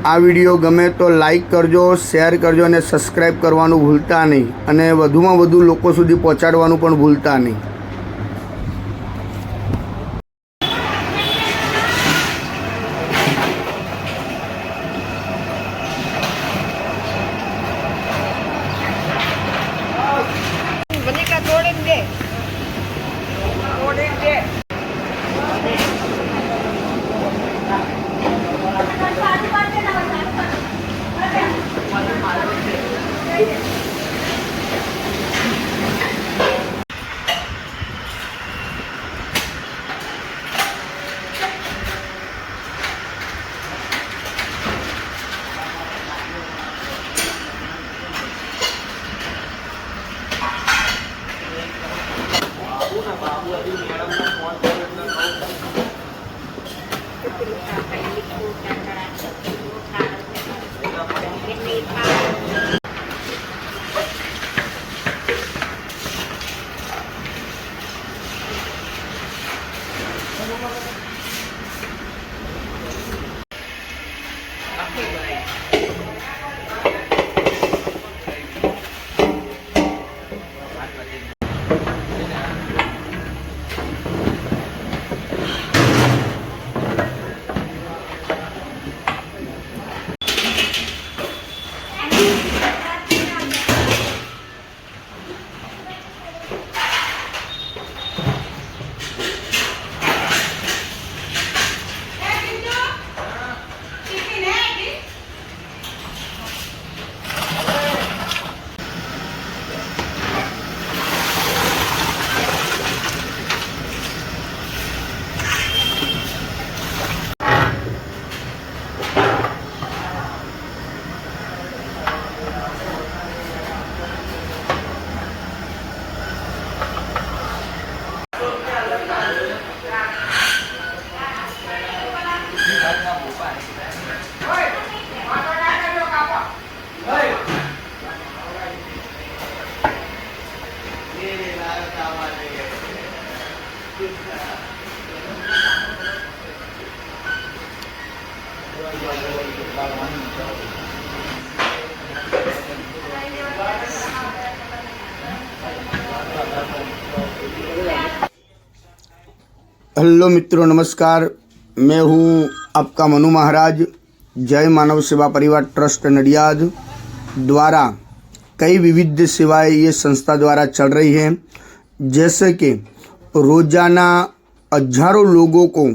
आ video गमे तो like करजो, शेर करजो ने सब्सक्राइब करवानुं भूलता नहीं अने वधुमां वधु लोको सुधी पहोंचाडवानुं पण भूलता नहीं। हेलो मित्रों, नमस्कार। मैं हूँ आपका मनु महाराज। जय मानव सेवा परिवार ट्रस्ट नडियाद द्वारा कई विविध सेवाएं ये संस्था द्वारा चल रही हैं, जैसे कि रोज़ाना हजारों लोगों को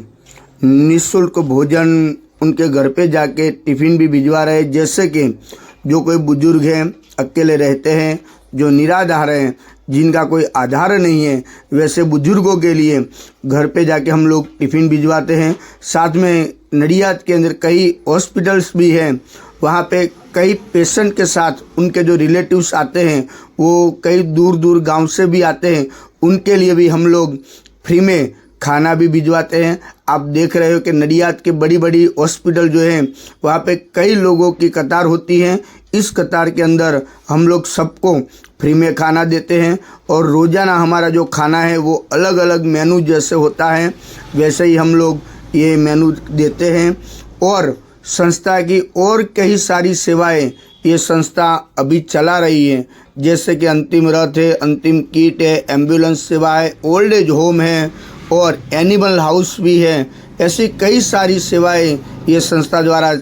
निःशुल्क भोजन उनके घर पे जाके टिफ़िन भी भिजवा रहे हैं। जैसे कि जो कोई बुजुर्ग हैं, अकेले रहते हैं, जो निराधार हैं, जिनका कोई आधार नहीं है, वैसे बुजुर्गों के लिए घर पे जाके हम लोग टिफ़िन भिजवाते हैं। साथ में नडियाद के अंदर कई हॉस्पिटल्स भी हैं, वहाँ पे कई पेशेंट के साथ उनके जो रिलेटिव्स आते हैं, वो कई दूर दूर गांव से भी आते हैं, उनके लिए भी हम लोग फ्री में खाना भी भिजवाते हैं। आप देख रहे हो कि नडियाद के बड़ी बड़ी हॉस्पिटल जो हैं, वहाँ पे कई लोगों की कतार होती है। इस कतार के अंदर हम लोग सबको फ्री में खाना देते हैं और रोज़ाना हमारा जो खाना है वो अलग अलग मेनू जैसे होता है वैसे ही हम लोग ये मेनू देते हैं। और संस्था की और कई सारी सेवाएं ये संस्था अभी चला रही है, जैसे कि अंतिम रथ है, अंतिम किट है, एम्बुलेंस सेवा है, ओल्ड एज होम है और एनिमल हाउस भी है। ऐसी कई सारी सेवाएं ये संस्था द्वारा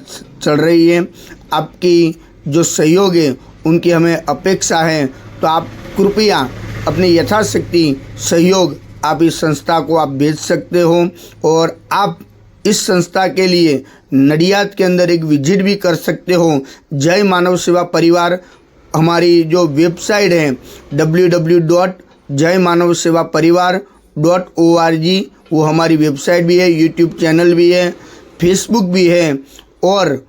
चल रही है। आपकी जो सहयोग है उनकी हमें अपेक्षा है, तो आप कृपया अपनी यथाशक्ति सहयोग आप इस संस्था को आप भेज सकते हो और आप इस संस्था के लिए नडियाद के अंदर एक विजिट भी कर सकते हो। जय मानव सेवा परिवार हमारी जो वेबसाइट है www.jaymanavsevaparivar.org, वो हमारी वेबसाइट भी है, यूट्यूब चैनल भी है, फेसबुक भी है और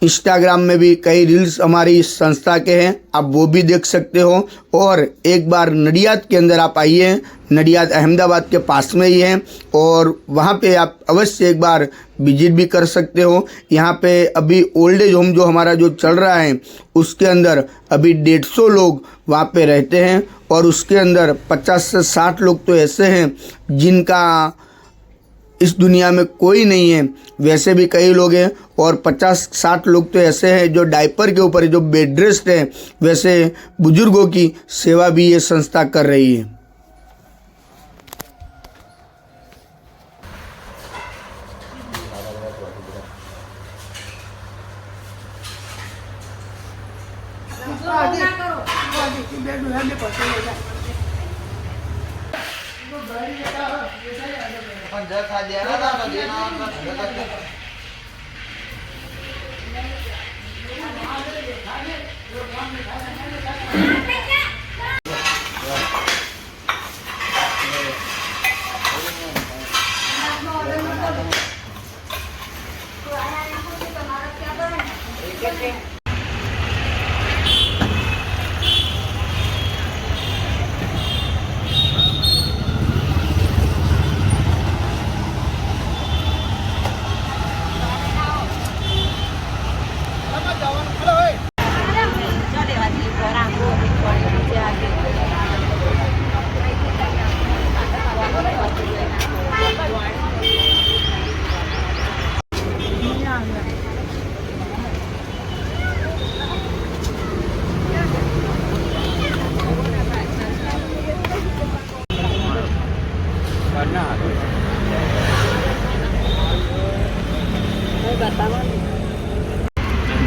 इंस्टाग्राम में भी कई रील्स हमारी इस संस्था के हैं, आप वो भी देख सकते हो। और एक बार नडियाद के अंदर आप आइए, नडियाद अहमदाबाद के पास में ही है और वहाँ पे आप अवश्य एक बार विजिट भी कर सकते हो। यहाँ पे अभी ओल्ड एज होम जो हमारा जो चल रहा है उसके अंदर अभी 150 लोग वहाँ पे रहते हैं और उसके अंदर 50 से 60 लोग तो ऐसे हैं जिनका इस दुनिया में कोई नहीं है। वैसे भी कई लोग हैं और 50-60 लोग तो ऐसे हैं जो डायपर के ऊपर जो बेड रेस्ट है, वैसे बुजुर्गों की सेवा भी ये संस्था कर रही है।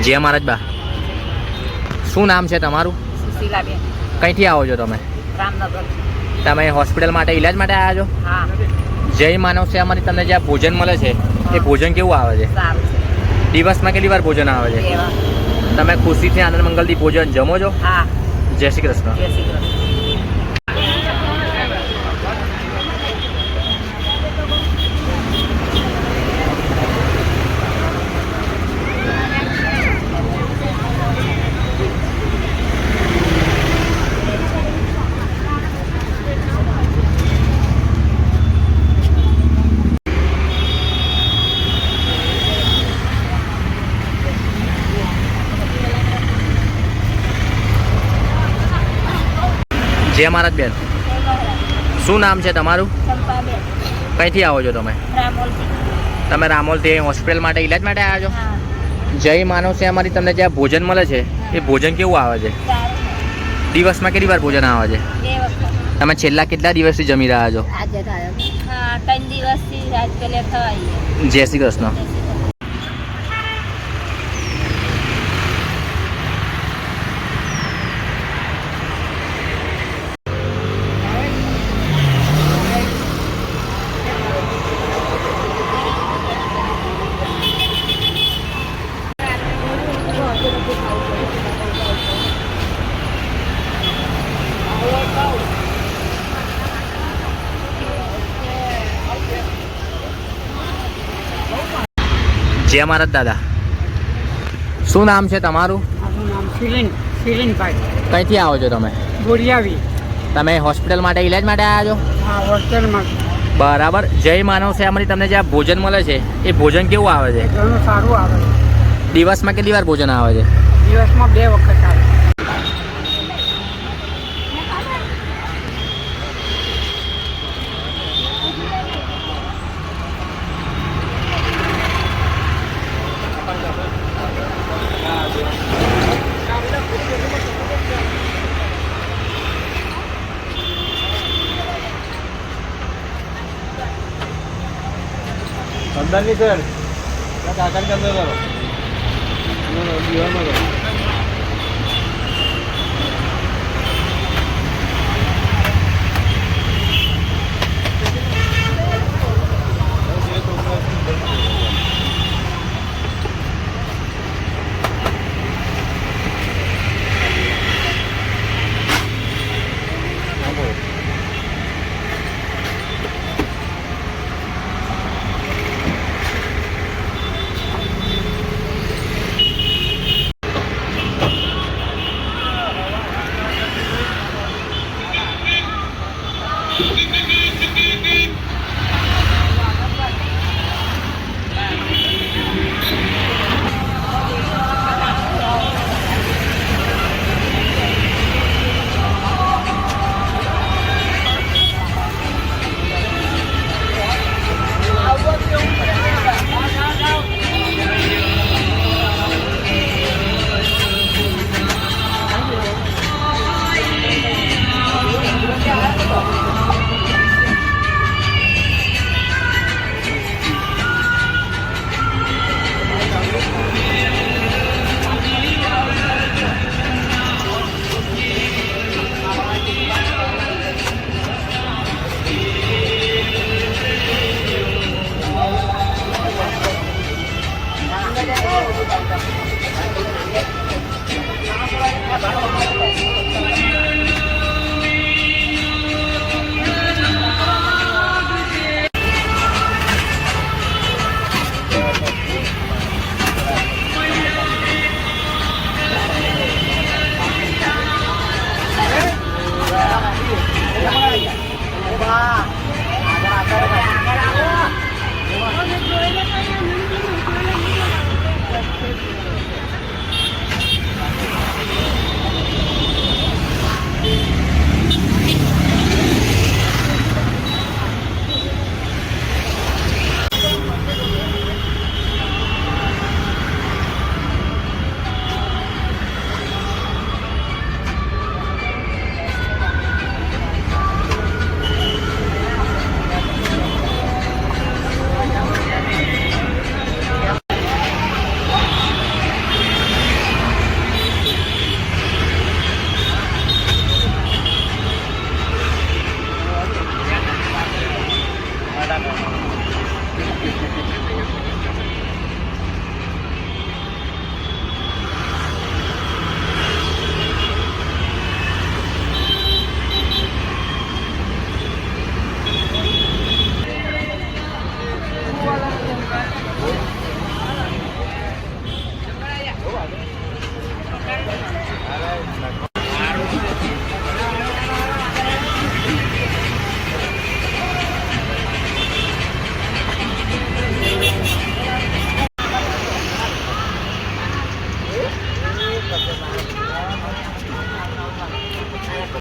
जय महाराज बा, શું નામ છે તમારું? સુશીલાબેન, કઈથી આવો છો તમે? રામનગર. તમે હોસ્પિટલ માટે ઇલાજ માટે આવ્યા છો? હા, જય માનવ સેવામાંથી તમને જે આ ભોજન મળે છે એ ભોજન કેવું આવે છે? સારું છે. દિવસમાં કેટલી વાર ભોજન આવે છે? એવા. તમે ખુશીથી આનંદ મંગલથી ભોજન જમો છો? હા, જય શ્રી કૃષ્ણ. જય શ્રી કૃષ્ણ. જય મહારાજ બેન, શું નામ છે તમારું? ચંપાબેન, કઈથી આવો છો તમે? રામોલથી. તમે રામોલથી હોસ્પિટલ માટે ઇલાજ માટે આવ્યા છો? હા, જય માનવ સેવામાંથી તમને જે આ ભોજન મળે છે એ ભોજન કેવું આવે છે? સારું. દિવસમાં કેટલી વાર ભોજન આવે છે? 2 વખત. તમે છેલ્લા કેટલા દિવસથી જમી રહ્યા છો? આજે થયો. હા, 3 દિવસથી રાત પેલે થવાય. જય શ્રી કૃષ્ણ. જય મહારાજ દાદા, શું નામ છે તમારું? મારું નામ શિરીનભાઈ કઈથી આવો છો તમે? બોરિયાવી. તમે હોસ્પિટલ માટે ઇલાજ માટે આવ્યા છો? હા, હોસ્ટેલમાં બરાબર. જય માનવ સેવામાંથી તમને જે આ ભોજન મળે છે એ ભોજન કેવું આવે છે? ઘણું સારું આવે છે. દિવસમાં કેટલી વાર ભોજન આવે છે? દિવસમાં 2 વખત આવે. अंदर नहीं सर, काका के अंदर करो। दीवार में करो। છે